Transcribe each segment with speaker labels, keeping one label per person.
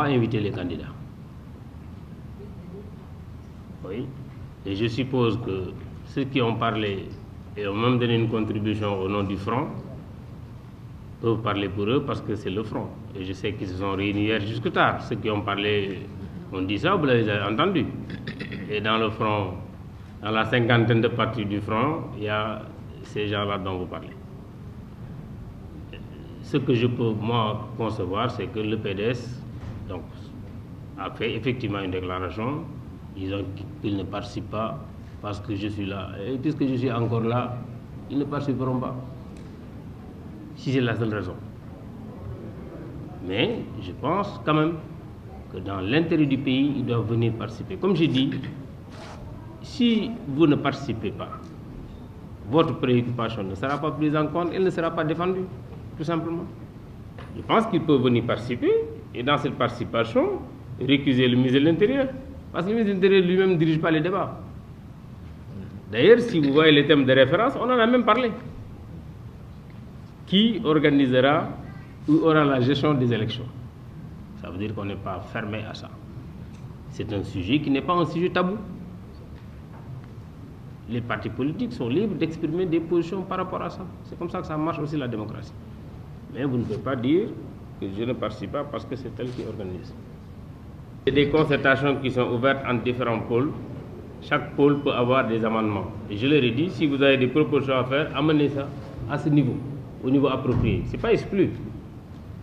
Speaker 1: invité les candidats. Oui. Et je suppose que ceux qui ont parlé et ont même donné une contribution au nom du Front peuvent parler pour eux parce que c'est le Front. Et je sais qu'ils se sont réunis hier jusque tard. Ceux qui ont parlé ont dit ça, vous l'avez entendu. Et dans le Front, dans la cinquantaine de partis du Front, il y a ces gens-là dont vous parlez. Ce que je peux, moi, concevoir, c'est que le PDS donc, a fait effectivement une déclaration. Ils ont qu'ils ne participent pas parce que je suis là. Et puisque je suis encore là, ils ne participeront pas. Si c'est la seule raison. Mais je pense quand même que dans l'intérêt du pays, ils doivent venir participer. Comme j'ai dit, si vous ne participez pas, votre préoccupation ne sera pas prise en compte, elle ne sera pas défendue, tout simplement. Je pense qu'ils peuvent venir participer et dans cette participation, récuser le ministre de l'Intérieur. Parce que le ministre de l'Intérieur lui-même ne dirige pas les débats. D'ailleurs, si vous voyez les thèmes de référence, on en a même parlé. Qui organisera ou aura la gestion des élections? Ça veut dire qu'on n'est pas fermé à ça. C'est un sujet qui n'est pas un sujet tabou. Les partis politiques sont libres d'exprimer des positions par rapport à ça. C'est comme ça que ça marche aussi la démocratie. Mais vous ne pouvez pas dire que je ne participe pas parce que c'est elle qui organise. Il y a des concertations qui sont ouvertes entre différents pôles. Chaque pôle peut avoir des amendements. Et je leur ai dit, si vous avez des propositions à faire, amenez ça à ce niveau, au niveau approprié. Ce n'est pas exclu.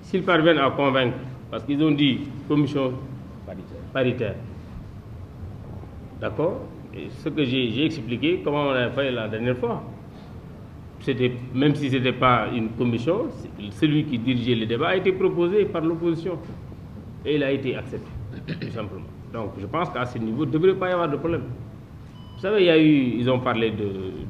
Speaker 1: S'ils parviennent à convaincre, parce qu'ils ont dit commission paritaire. D'accord? Et ce que j'ai expliqué, comment on a fait la dernière fois. Même si ce n'était pas une commission, celui qui dirigeait le débat a été proposé par l'opposition. Et il a été accepté, tout simplement. Donc je pense qu'à ce niveau, il ne devrait pas y avoir de problème. Vous savez, ils ont parlé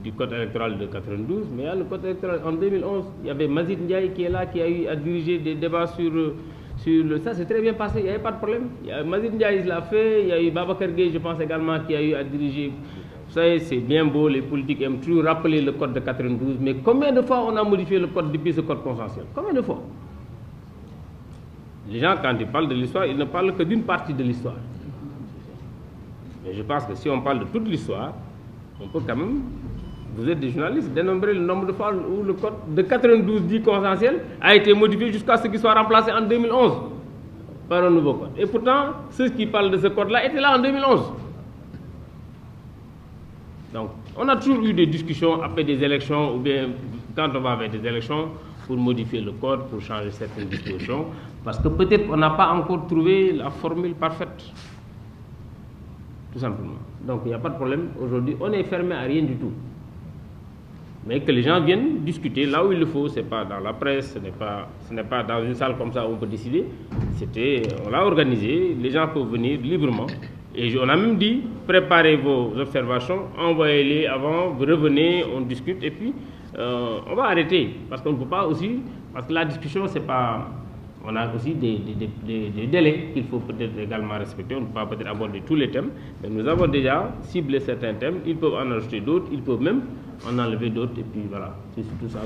Speaker 1: du code électoral de 92, mais il y a le code électoral en 2011. Il y avait Mazid Ndiaye qui est là, qui a eu à diriger des débats sur ça, c'est très bien passé, il n'y avait pas de problème. Mazid Ndiaye l'a fait, il y a eu Babacar Gueye, je pense également, qui a eu à diriger. Vous savez, c'est bien beau, les politiques aiment toujours rappeler le code de 92, mais combien de fois on a modifié le code depuis ce code consensuel? Combien de fois? Les gens, quand ils parlent de l'histoire, ils ne parlent que d'une partie de l'histoire. Mais je pense que si on parle de toute l'histoire, on peut quand même, vous êtes des journalistes, dénombrer le nombre de fois où le code de 92 dit consensuel a été modifié jusqu'à ce qu'il soit remplacé en 2011 par un nouveau code. Et pourtant, ceux qui parlent de ce code-là étaient là en 2011. Donc, on a toujours eu des discussions après des élections, ou bien quand on va vers des élections, pour modifier le code, pour changer certaines dispositions, parce que peut-être on n'a pas encore trouvé la formule parfaite. Tout simplement. Donc, il n'y a pas de problème. Aujourd'hui, on est fermé à rien du tout. Mais que les gens viennent discuter là où il le faut, ce n'est pas dans la presse, ce n'est pas dans une salle comme ça où on peut décider. On l'a organisé, les gens peuvent venir librement. Et on a même dit, préparez vos observations, envoyez-les avant, vous revenez, on discute, et puis on va arrêter. Parce qu'on ne peut pas aussi, parce que la discussion, c'est pas... On a aussi des délais qu'il faut peut-être également respecter. On ne peut pas peut-être aborder tous les thèmes, mais nous avons déjà ciblé certains thèmes. Ils peuvent en ajouter d'autres, ils peuvent même en enlever d'autres, et puis voilà, c'est tout ça.